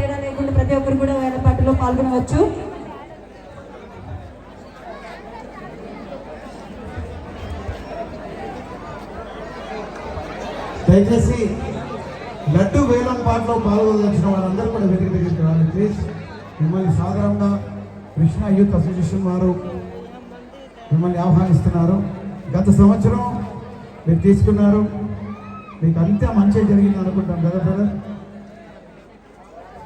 తేడా లేకుండా ప్రతి ఒక్కరు కూడా వేలపాటలో పాల్గొనవచ్చు. దయచేసి లడ్డు వేలం పాటలో పాల్గొనవలసిన వారందరూ కూడా దగ్గరికి రావాలి ప్లీజ్. మిమ్మల్ని సాధారణంగా కృష్ణ యూత్ అసోసియేషన్ వారు మిమ్మల్ని ఆహ్వానిస్తున్నారు. గత సంవత్సరం మీరు తీసుకున్నారు, మీకు అంతా మంచిగా జరిగింది అనుకుంటాం కదా బ్రదర్?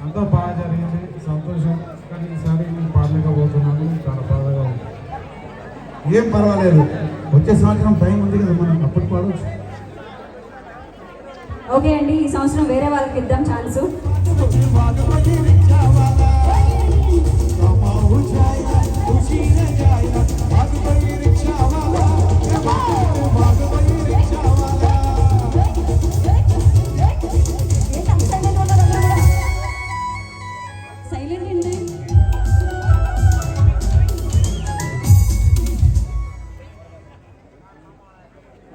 అంతా బాగా జరిగింది, సంతోషం. కానీ ఈసారి నేను పాడలేకపోతున్నాను, చాలా బాధగా ఉంది. ఏం పర్వాలేదు, వచ్చే సంవత్సరం టైం ఉంది కదా, మనం అప్పుడు పాడవచ్చు. ఓకే అండి, ఈ సంవత్సరం వేరే వాళ్ళకి ఇద్దాం ఛాన్స్.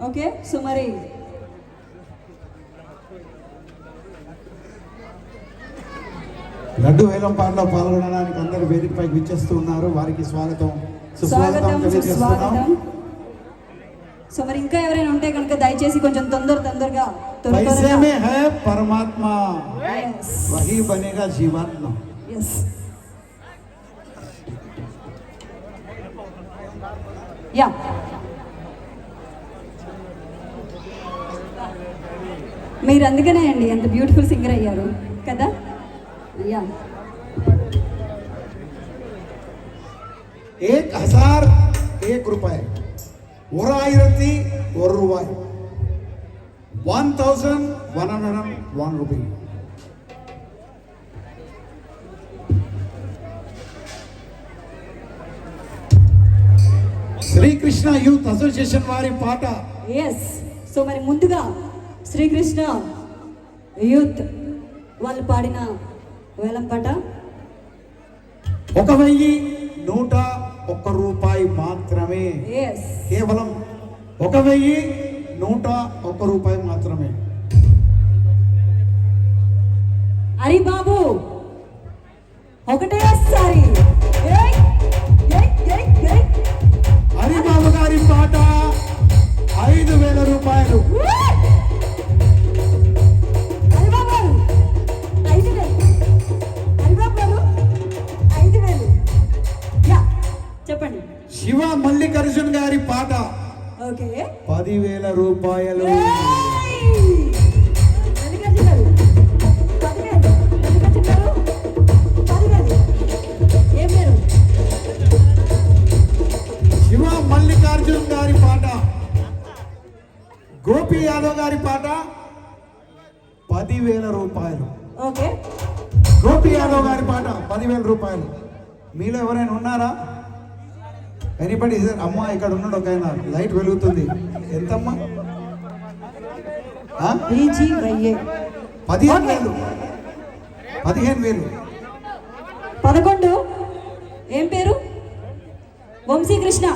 ఓకే, సో మరి లడ్డు వేలం పాటలో పాల్గొనడానికి అందరూ వేదికపైకి విచ్చేస్తూ ఉన్నారు. వారికి స్వాగతం సుస్వాగతం తెలియజేస్తున్నాం. సో మరి ఇంకా ఎవరైనా ఉంటే కనుక దయచేసి కొంచెం తొందరగా पैसे में है परमात्मा, वही बनेगा जीवात्मा. యా మీరు అందుకనే అండి అంత బ్యూటిఫుల్ సింగర్ అయ్యారు కదా. యా 1001 రూపాయి, 1,001 రూపాయి, 1,101 రూపాయి. శ్రీకృష్ణ యూత్ అసోసియేషన్ వారి పాట. ఎస్, సో మరి ముందుగా శ్రీకృష్ణ యూత్ వాళ్ళు పాడిన వేలం పాట 1,101 రూపాయి మాత్రమే. కేవలం 1,101 రూపాయి మాత్రమే. అరే బాబు ఒకటేసారి హరిబాబు గారి పాట 5,000 రూపాయలు. చెప్పండి. శివ మల్లికార్జున్ గారి పాట ఓకే 10,000 రూపాయలు. శివ మల్లికార్జున్ గారి పాట, గోపి యాదవ్ గారి పాట 10,000 రూపాయలు. ఓకే, గోపి యాదవ్ గారి పాట 10,000 రూపాయలు. మీలో ఎవరైనా ఉన్నారా? ఎనీబడి? అమ్మ ఇక్కడ ఉన్నాడు ఒక ఆయన, లైట్ వెలుగుతుంది. ఎంతమ్మా? 15,000. 15,000. 11. ఏం పేరు? వంశీకృష్ణ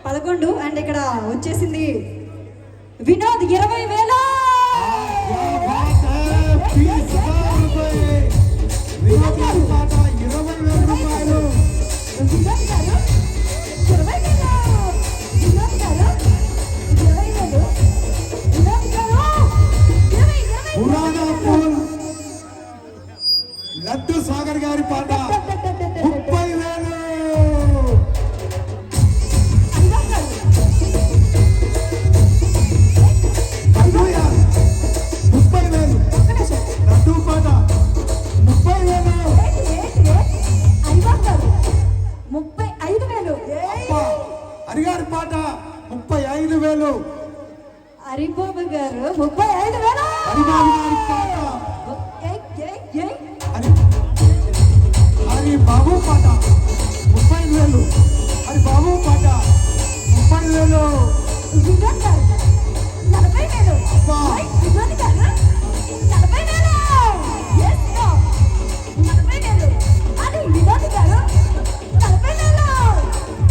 11. అండ్ ఇక్కడ వచ్చేసింది వినోద్ 20,000. లడ్డు సాగర్ గారి పాట 30,000. లడ్డు పాట 35,000. హరిగారి పాట 35,000. హరిబాబు గారు 35,000. హరిబాబు గారి పాట, హరిబాబు పాట 30,000. హరిబాబు పాట 30,000. 40,000. అబ్బా,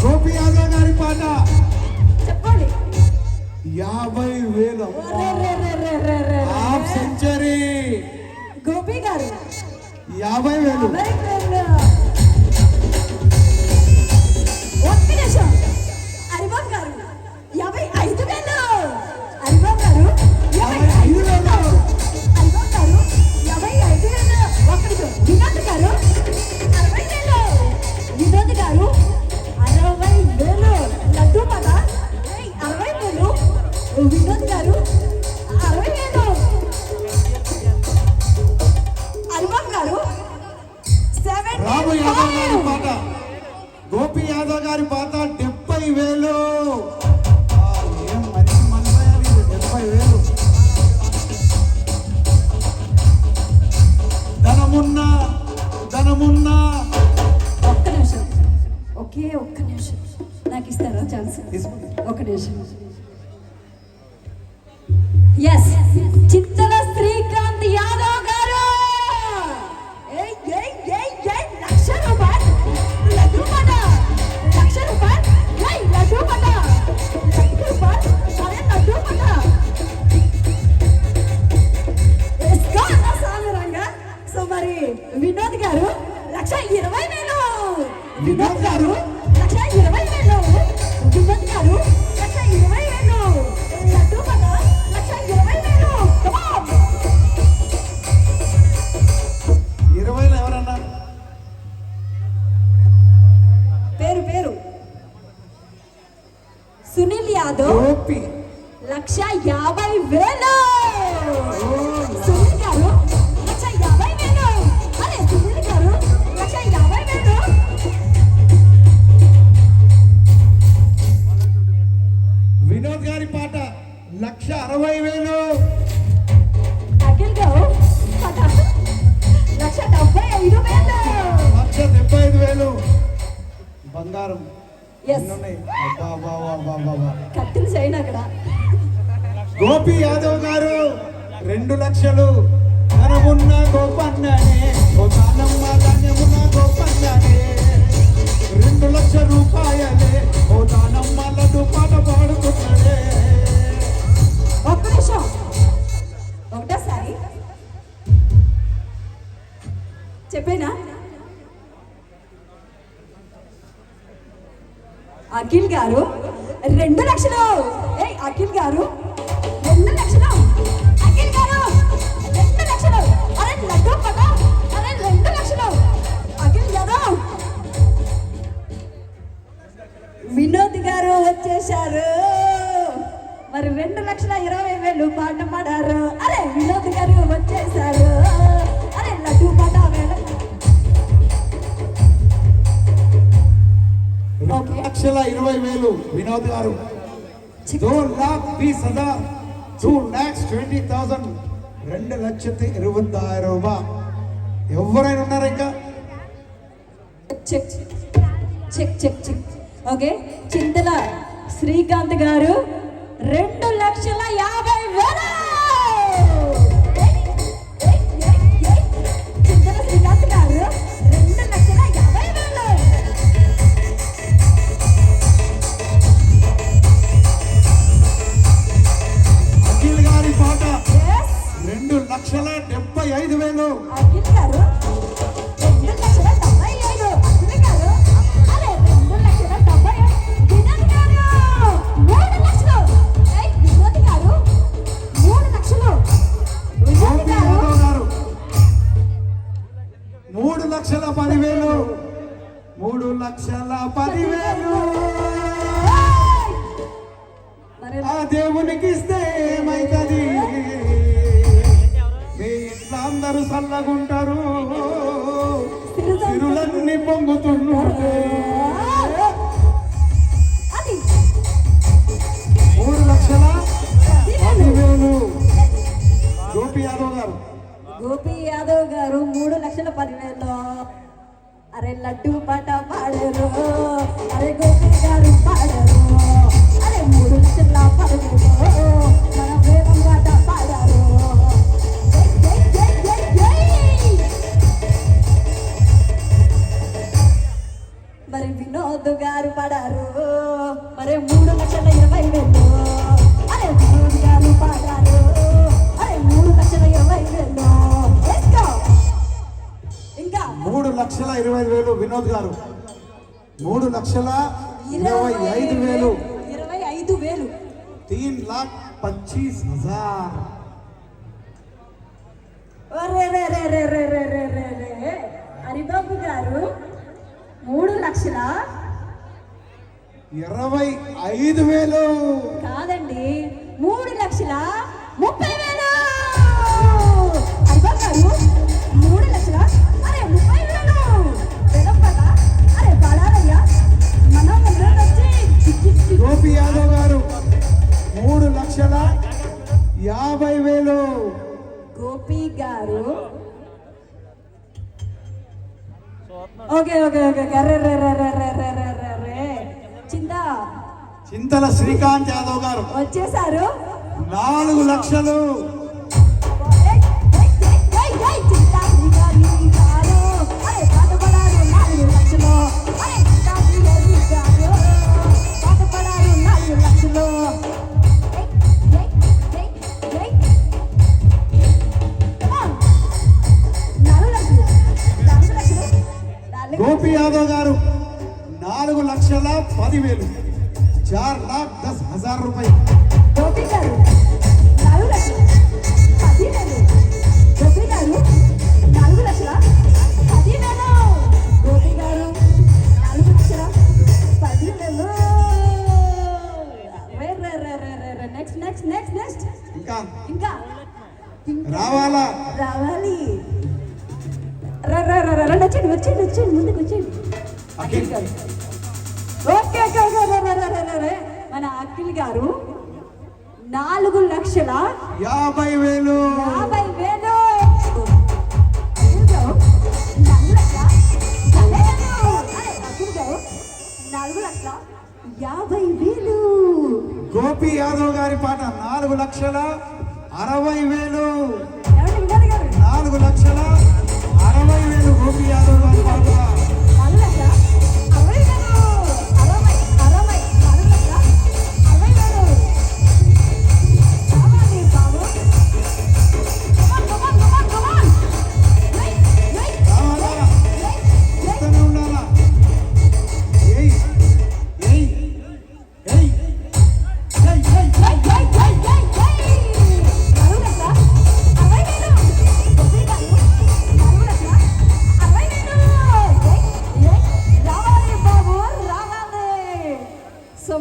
గోపి యాదవ్ గారి పాట చెప్పండి. 50,000. Half century. గోపి గారు 50,000. 50,000. ఒక్క నిమిషం. హరిబాబు గారు 55,000. హరిబాబు గారు 55,000. హరిబాబు గారు 55,000. ఒక్క నిమిషం. వినోద్ గారు 60,000. వినోద్ గారు 60,000. లడ్డు పద 60,000. వినోద్ గారు 60,000. హరిబాబు గారు రాము యాదవ్ గారి 75,000. పాట, గోపి యాదవ్ గారి పాట 70,000. ఏం మంచి మనసయాలి 70,000. ధనమున్నా ఒక్క నిమిషం. ఒక్క నిమిషం నాకు ఇస్తారా ఛాన్స్? ఒక నిమిషం. ఎస్, చిత్తల శ్రీకాంత్ యాదవ్ గారు 1,00,000 రూపాయలు. లడ్డు పట 1,00,000 రూపాయలు. లడ్డు పట 1,00,000 రూపాయలు. అరే లడ్డు పట ఎస్కో అన్న సాగరంగా. సో మరి వినోద్ గారు 1,20,000. వినోద్ గారు 1,20,000. వినోద్ గారు 1,20,000. లడ్డు పట 1,20,000. Come on. 20,000 ఎవరన్నా? పేరు సునీల్ యాదవ్ గోపి 1,50,000. సునీల్ గారు 1,50,000. అరే సునీల్ గారు 1,50,000. వినోద్ గారి పాట 1,60,000. అఖిల్ గారు పట 1,75,000. 1,75,000. బంగారం Yes. ఎన్నున్నాయి? అబ్బా, అబ్బా, అబ్బా, అబ్బా, అబ్బా. కత్తిని చేయను అక్కడ. గోపి యాదవ్ గారు 2,00,000. ధనమున్న గోపన్ననే, ఓ దానమ్మ ధాన్యమున్న గోపన్ననే, 2,00,000 రూపాయలే, ఓ దానమ్మ లడ్డు పాట పాడుతున్నాడే. ఒక్క నిమిషం. ఒకటోసారి చెప్పేనా? అఖిల్ గారు 2,00,000. అఖిల్ గారు 2,00,000. అఖిల్ గారు 2,00,000. అరే లడ్డు పద. అరే 2,00,000. అఖిల్ యాదవ్. వినోద్ గారు వచ్చేశారు. మరి 2,20,000 పాట పాడారు. అరే వినోద్ గారు వచ్చేసారు. అరే లడ్డు పాట వేళ. ఓకే. 2,20,000 వినోద్ గారు. 2,20,000. 2,20,000. 2,20,000 రూపాయలు. ఎవరైనా ఉన్నారా ఇంకా? Check check check check. Okay, Chintala Srikanth garu 2,50,000. చింతల శ్రీకాంత్ గారు 2,50,000. అఖిల్ గారి పాట Yes. 2,75,000. అఖిల్ గారు 2,75,000. అఖిల్ గారు అరే 2,70,000. వినోద్ గారు 3,00,000. వినోద్ గారు 3,00,000. వినోద్ గోపి గారు యాదవ్ గారు 3,10,000. 3,10,000. మరి ఆ దేవునికి ఇస్తే ఏమైతుంది? మీ ఇంట్లో అందరూ చల్లగుంటారు, సిరులన్నీ పొంగుతున్నారు. అది 3,10,000. గోపి యాదవ్ గారు గోపి యాదవ్ గారు 3,10,000. అరే లడ్డు పాట పాడరు. అరే గోపి గారు పాడరు. అరే 3,10,000 మన వేగం పాట పాడారు. జై, జై, జై, జై, జై. మరి వినోద్ గారు పాడారు. మరి 3,20,000. అరే వినోద్ గారు పాడారు. అరే 3,20,000. Let's go. 3,25,000 వినోద్ గారు. 3,25,000. 25,000. 3,25,000. హరిబాబు గారు 3,25,000 కాదండి, 3,30,000. హరిబాబు గారు 3,00,000. అరే 30,000 వెదప్పదా? అరే బడాలయ్యా మనం వచ్చి గోపి యాదవ్ గారు 3,50,000. గోపి గారు ఓకే ఓకే ఓకే చింతా చింతల శ్రీకాంత్ యాదవ్ గారు వచ్చేసారు. 4,00,000. చింతా శ్రీగారి గారు అరే పాటపడారు 4,00,000. అరే చింతా శ్రీగారి గారు పాటపడారు 4,00,000. గోపి యాదవ్ గారు 4,10,000. 4,10,000 రూపాయలు. గోపి గారు 4,10,000. గోపి గారు 4,10,000. గోపి గారు 4,10,000. నెక్స్ట్ ఇంకా ఇంకా రావాలా? రావాలి. వచ్చేయండి ముందుకు వచ్చేయండి. అఖిల్ గారు ఓకే మన అఖిల్ గారు 4,50,000. 50,000. అఖిల్ గారు 4,50,000. గోపి యాదవ్ గారి పాట 4,60,000. 4,60,000. గోపి యాదవ్ గారి పాట.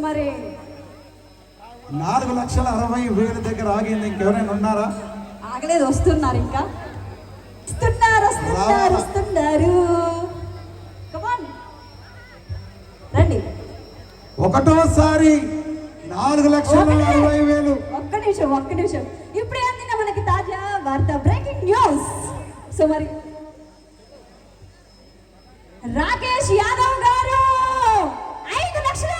మరి 4,60,000 దగ్గర ఆగింది. ఇంకెవరైనా ఉన్నారా? ఆగలేదు, వస్తున్నారు. ఇంకా వస్తున్నారు. రండి. ఒకటోసారి 4,60,000. ఒక్క నిమిషం. ఇప్పుడే అందిన మనకి తాజా వార్త, బ్రేకింగ్ న్యూస్. సో మరి రాకేష్ యాదవ్ గారు 5,00,000.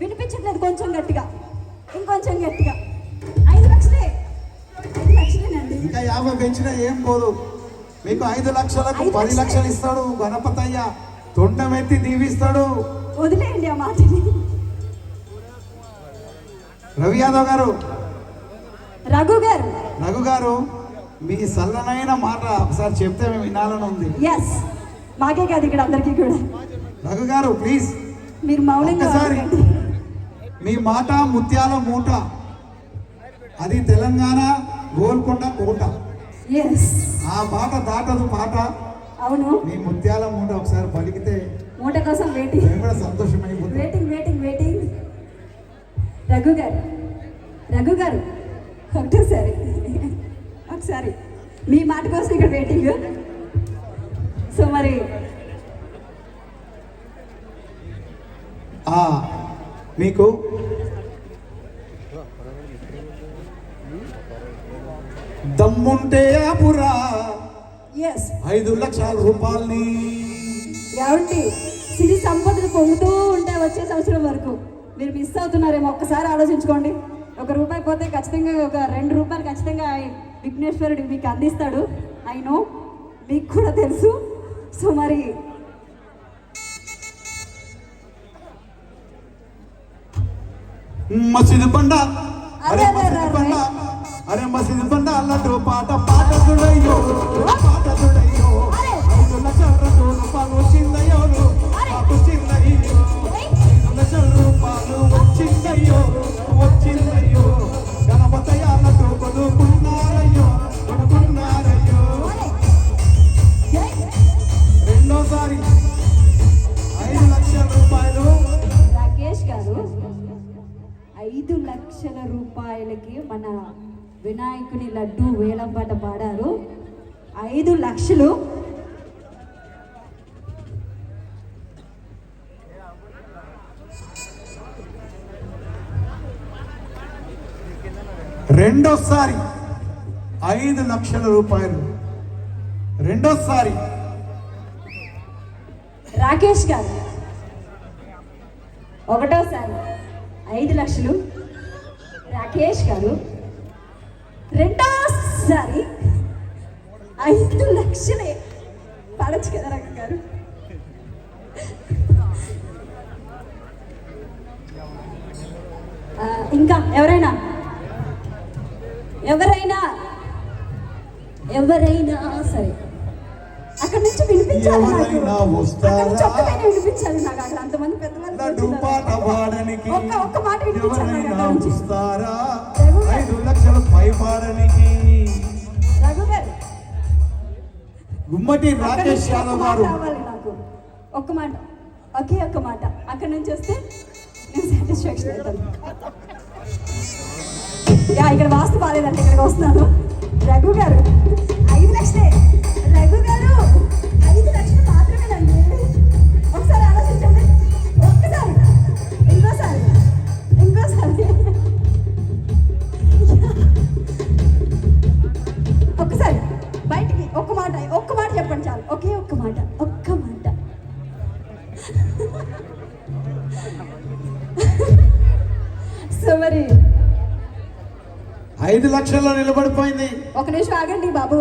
వినిపించట్లేదు, కొంచెం గట్టిగా, ఇంకొంచెం గట్టిగా. 5,00,000. 5,00,000నండి. ఇంకా 50 పెంచినా ఏం పోదు. మీకు 5,00,000కు 10,00,000 ఇస్తాడు గణపతయ్య. తొండమెత్తి దీవిస్తాడు. వదిలేయండి ఆ మాటని. రవి యాదవ్ గారు, రఘు గారు మీ సల్లనైన మాట ఒకసారి చెప్తే మేము వినాలని ఉంది. ఎస్, మాకే కాదు ఇక్కడ అందరికీ కూడా. రఘు గారు ప్లీజ్ మీరు మౌనంగా ఒక్కసారి మీ మాట ముత్యాల మూట. అది తెలంగాణ గోల్కొండ కోట. ఎస్, ఆ మాట దాటదు మాట. అవును, మీ ముత్యాల మూట ఒకసారి పలికితే మూట కోసం వెయిటింగ్. మేము కూడా సంతోషమైపోతాం. వెయిటింగ్. రఘు గారు ఒకసారి మీ మాట కోసం ఇక్కడ వెయిటింగ్. సో మరి మీకు దమ్ముంటే ఆపురా ఎస్ 5,00,000 రూపాయలని. ఏమండి, సిరి సంపదలు పొందుతూ ఉంటే వచ్చే సంవత్సరం వరకు మీరు మిస్ అవుతున్నారేమో ఒక్కసారి ఆలోచించుకోండి. ₹1 పోతే ఖచ్చితంగా ₹2 ఖచ్చితంగా విఘ్నేశ్వరుడు మీకు అందిస్తాడు. ఐ నో, మీకు కూడా తెలుసు. సో మరి మసీదు బండ అరే అరే మసీదు బండ లడ్డు పాట పాటదుడయ్యో పాటదుడయ్యో 5 లక్షల రూపాయలు వచ్చిందయ్యో వచ్చిందయ్యో 5 లక్షల రూపాయలు వచ్చిందయ్యో గణపతయ్య లడ్డు కొనుక్కున్నారయ్యో రెండోసారి 5 లక్షల రూపాయలు. రాకేష్ గారు 5 లక్షల రూపాయలకి మన వినాయకుని లడ్డు వేలం పాట పాడారు. 5 లక్షలు. రెండోసారి 5 లక్షల రూపాయలు. రెండోసారి రాకేష్ గారు ఒకటోసారి 5 లక్షలు. రాకేష్ గారు రెండోసారి 5 లక్షలే. పాడచ్చు కదా రాకేష్ గారు? ఇంకా ఎవరైనా సరే అక్కడ నుంచి వినిపించాలి నాకు. అక్కడ నుంచి ఒక్కటైనా వినిపించాలి నాకు. అక్కడ అంతమంది పెద్దవాళ్ళు ఒక్క మాట వినిపించాలి నాకు అక్కడ నుంచి. 5 లక్షలు పై పాడనికి రఘు గారు గుమ్మటి రాకేష్ యాదవ్ గారు కావాలి నాకు. ఒక్క మాట, ఒక్క మాట అక్కడ నుంచి వస్తే నేను సాటిస్ఫాక్షన్ అవుతాను. ఇక్కడ వాస్తు బాగాలేదంటే ఇక్కడికి వస్తున్నాను. రఘు గారు 5 లక్షలే. రఘు గారు 5 లక్షలు మాత్రమేనండి. ఒకసారి ఆలోచించండి. ఒక్కసారి, ఇంకోసారి. ఒక్కసారి బయటికి ఒక్క మాట చెప్పండి చాలు. ఒక్క మాట. సో మరి 5 లక్షల్లో నిలబడిపోయింది. ఒక నిమిషం ఆగండి బాబు.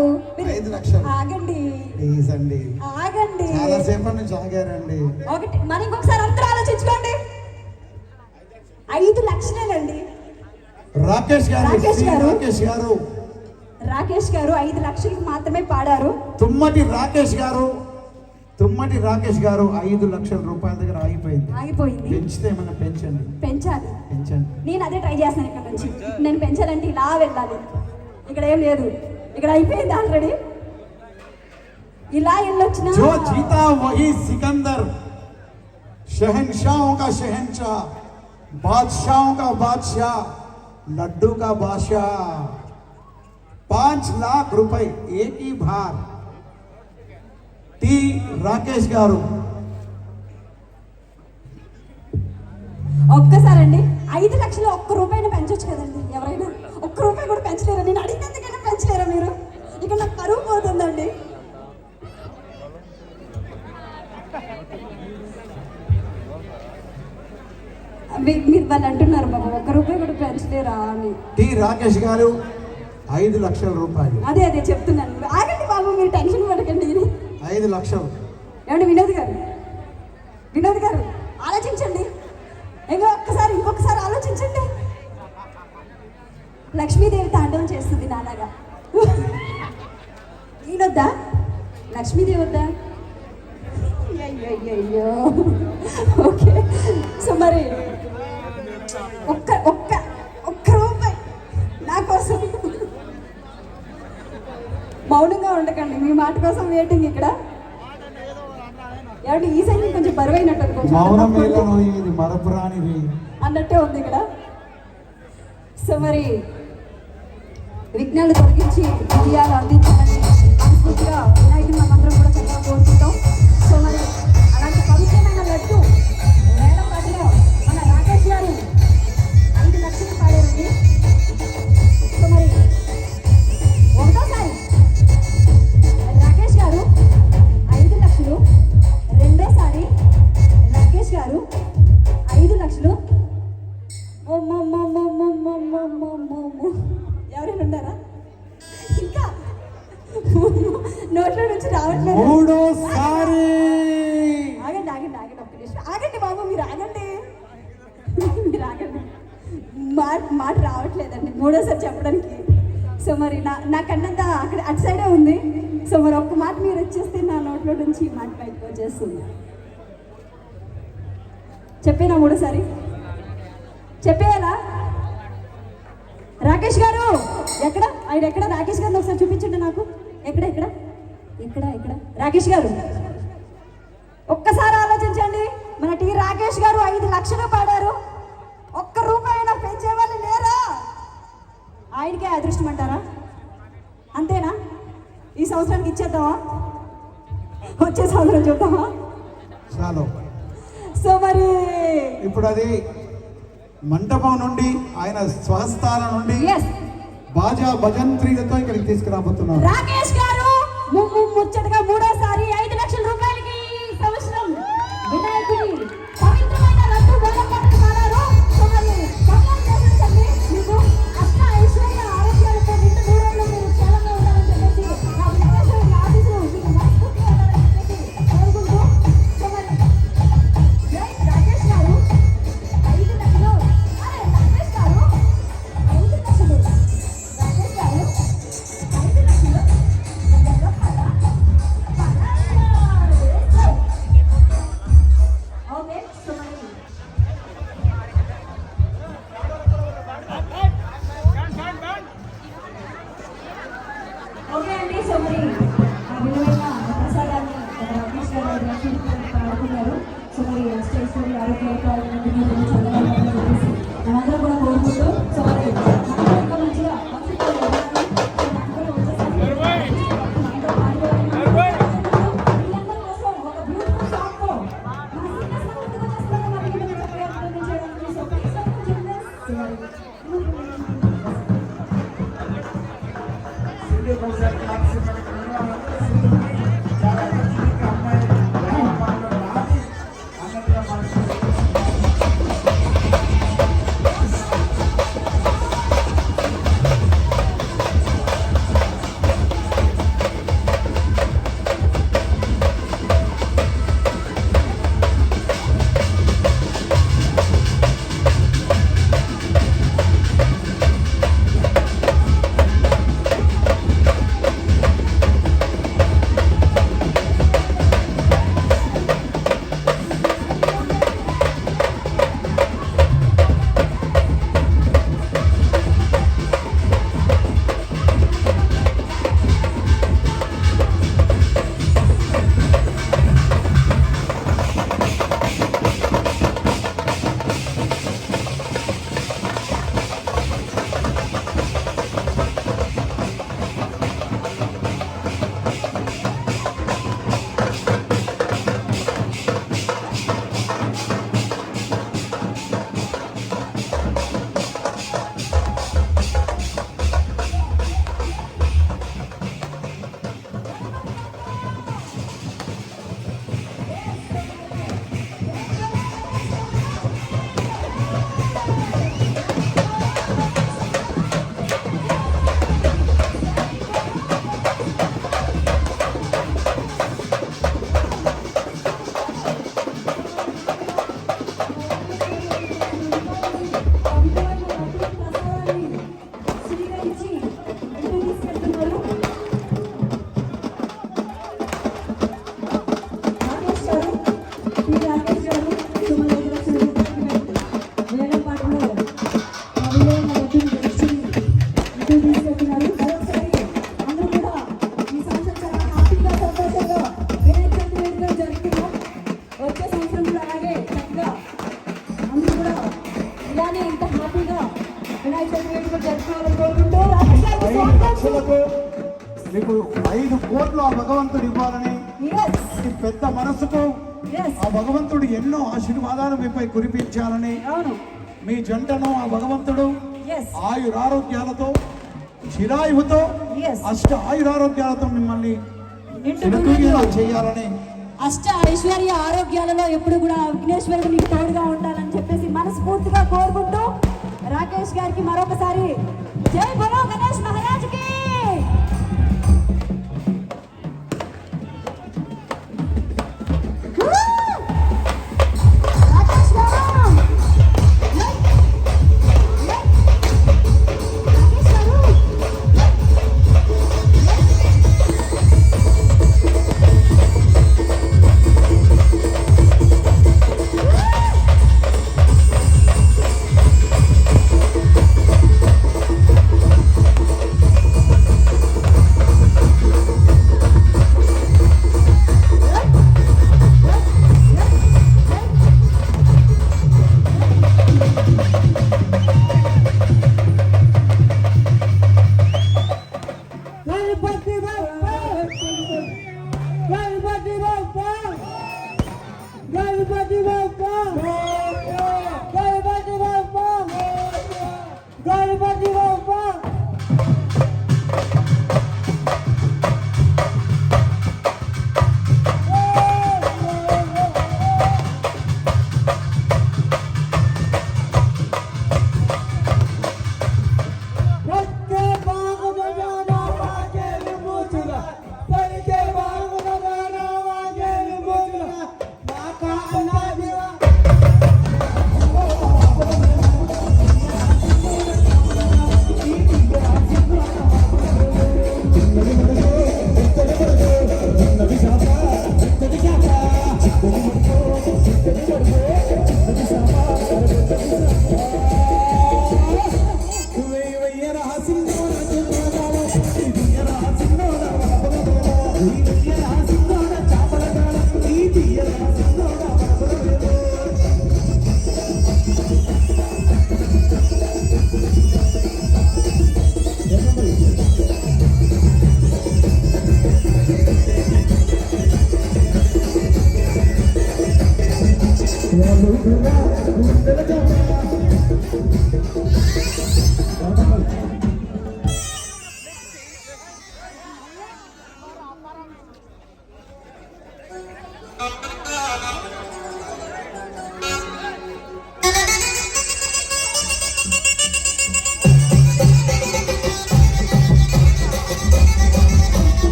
5 లక్షలు ఆగండి, ప్లీజ్ అండి. ఆగండి. చాలా సేపటి నుంచి ఆగారండి. మరి ఇంకొకసారి అందరూ ఆలోచించుకోండి. 5 లక్షలేనండి. రాకేష్ గారు 5 లక్షలకు మాత్రమే పాడారు. తుమ్మటి రాకేష్ గారు 5 లక్షల రూపాయల దగ్గర ఆగిపోయింది. పెంచితే ఏమన్నా పెంచాలి. నేను అదే ట్రై చేస్తాను. ఇక్కడ నుంచి నేను పెంచాలంటే ఇలా వెళ్ళాలి. ఇక్కడ ఏం లేదు, ఇక్కడ అయిపోయింది ఆల్రెడీ. ఇలా వెళ్ళొచ్చిన जो जीता वही सिकंदर, शहनशाहों का शहनशाह, बादशाहों का बादशाह, लड्डू का बादशाह. 5 लाख रुपए एक ही बार. टी राकेश गारू ఒక్కసారండి 5 లక్షలు ₹1 పెంచొచ్చు కదండి. ఎవరైనా ₹1 కూడా పెంచలేరా? నేను అడిగినందుకైనా పెంచలేరా మీరు? ఇక నాకు కరువు పోతుందండి. మీరు వాళ్ళు అంటున్నారు బాబు ₹1 కూడా పెంచలేరా అని. టి రాకేష్ గారు 5 లక్షల రూపాయలు. అదే చెప్తున్నాను. ఆగండి బాబు, మీరు టెన్షన్ పడకండి. 5 లక్షలు. ఏమండి వినోద్ గారు ఆలోచించండి. ఇంకొకసారి ఆలోచించండి. లక్ష్మీదేవి తాండవం చేస్తుంది నాలాగా. ఈయనొద్దా? లక్ష్మీదేవి వద్దా? అయ్యో. ఓకే. సో మరి ₹1 నా కోసం మౌనంగా ఉండకండి. మీ మాట కోసం వెయిటింగ్ ఇక్కడ. ఏమంటే ఈ సైడ్ కొంచెం బరువైనట్టు అన్నట్టే ఉంది ఇక్కడ. సో మరి విఘ్నాలు తొలగించి విజయాలు అందించాలని మనస్ఫూర్తిగా వినాయకుని మనందరం కూడా చక్కగా కోరుకుంటాం. సో మరి అలాంటి పవిత్రమైన లడ్డు వేలం పాటలో మన రాకేష్ గారు 5 లక్షలు పాడారండి. సో మరి ఒకటోసారి రాకేష్ గారు 5 లక్షలు. రెండోసారి రాకేష్ గారు రావట్లేదు. మూడోసారి ఆగండి ఆగండి ఆగండి ఒక్క నిమిషం ఆగండి బాబు, మీరు ఆగండి మీరు ఆగండి. మాట రావట్లేదండి మూడోసారి చెప్పడానికి. సో మరి నా కన్నంతా అక్కడ అటు సైడే ఉంది. సో మరి ఒక్క మాట మీరు వచ్చేస్తే నా నోట్లో నుంచి ఈ మాట బయటకు వచ్చేస్తుంది. చెప్పేనా మూడోసారి? చెప్పేయాలా? రాకేష్ గారు ఎక్కడ? ఆయన ఎక్కడ? రాకేష్ గారిని ఒకసారి చూపించండి నాకు. ఎక్కడ ఎక్కడ ఎక్కడ ఎక్కడ రాకేష్ గారు? ఒక్కసారి ఆలోచించండి. మన టీ రాకేష్ గారు 5 లక్షలు పాడారు. ఒక్క రూపాయి పెంచే వాళ్ళు లేరా? ఆయనకే అదృష్టం అంటారా? అంతేనా? ఈ సంవత్సరానికి ఇచ్చేద్దామా? వచ్చే సంవత్సరం చూద్దామా? చాలు. సో మరి ఇప్పుడు అది మంటపం నుండి ఆయన స్వస్థానం నుండి బాజా భజంత్రీలతో ఇక్కడికి తీసుకురాబోతున్నారు. రాకేష్ గారు ముచ్చటగా మూడోసారి 5 లక్షల రూపాయలకి ఈ సంవత్సరం వినాయకుడి పవిత్రమైన లడ్డు వేలం పాటలు పాడారు. సో మరి కంగ్రాచులేషన్స్ మీకు అష్ట ఐశ్వర్య ఆరోగ్యాలతో నిండు నూరేళ్ళు మీరు క్షేమంగా ఉండాలని చెప్పేసి ఆ విఘ్నేశ్వరుని ఆశీస్సులు మీకు మనస్ఫూర్తిగా ఉండాలని చెప్పేసి కోరుకుంటూ, సో మరి రాకేష్ గారు 5 లక్షలు. అరే రాకేష్ గారు 5 లక్షలు. రాకేష్ గారు 5 లక్షలు. ఓకే సో మరి ఓకే అండి. సో మరి ఆ విలువైన ప్రసాదాన్ని రాకేష్ గారు పాడుకున్నారు. సో మరి స్టేజ్ నుండి ఆరోగ్యపేసి మనందరం కూడా కోరుకుంటూ, సో మరి ఇంకా మంచిగా మీకు 5 కోట్లు ఆ భగవంతుడు ఇవ్వాలని ఈ పెద్ద మనసుకు ఆ భగవంతుడు ఎన్నో ఆశీర్వాదాలు మీపై కురిపించాలని మీ జంటను ఆ భగవంతుడు ఆయురారోగ్యాలతో చిరాయువుతో అష్ట ఆయురారోగ్యాలతో మిమ్మల్ని చేయాలని అష్ట ఐశ్వర్య ఆరోగ్యాలలో ఎప్పుడు కూడా విఘ్నేశ్వరుడు మీకు తోడుగా ఉండాలని చెప్పేసి మనస్ఫూర్తిగా కోరుకుంటూ రాకేష్ గారికి మరొకసారి జై బలో గణేష్ మహారాజ్ కి.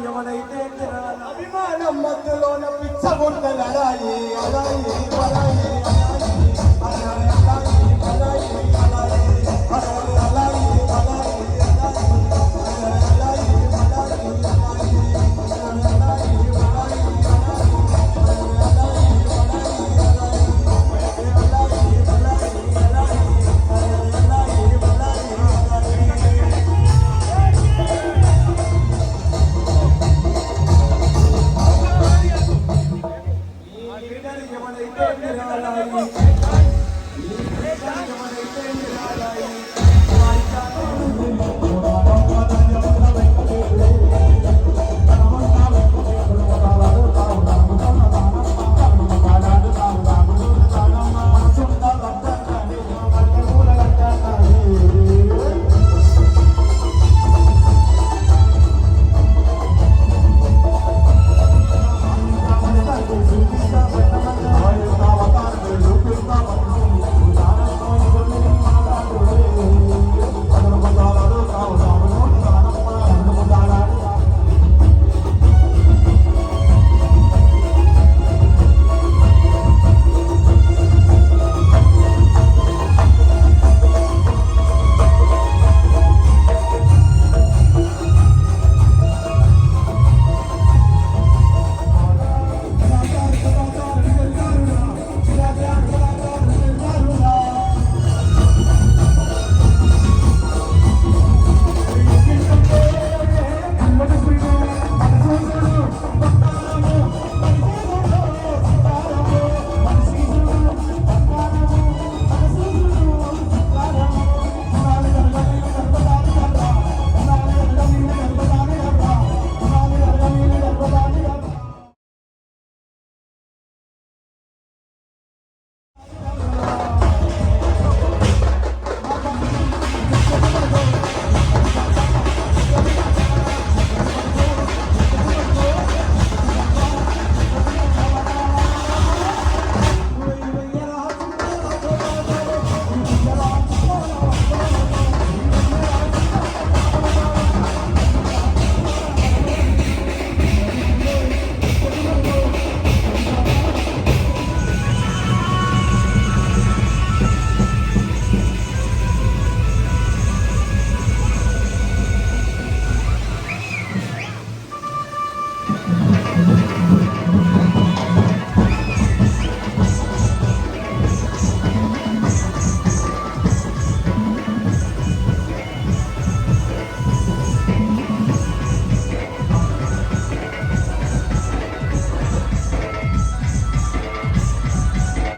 ఎవరైతే అభిమానం మధ్యలోన పిచ్చగొట్ట లడాయి అలాయి అలాయి అలాయి అలాయి అలాయి ఎవరైతే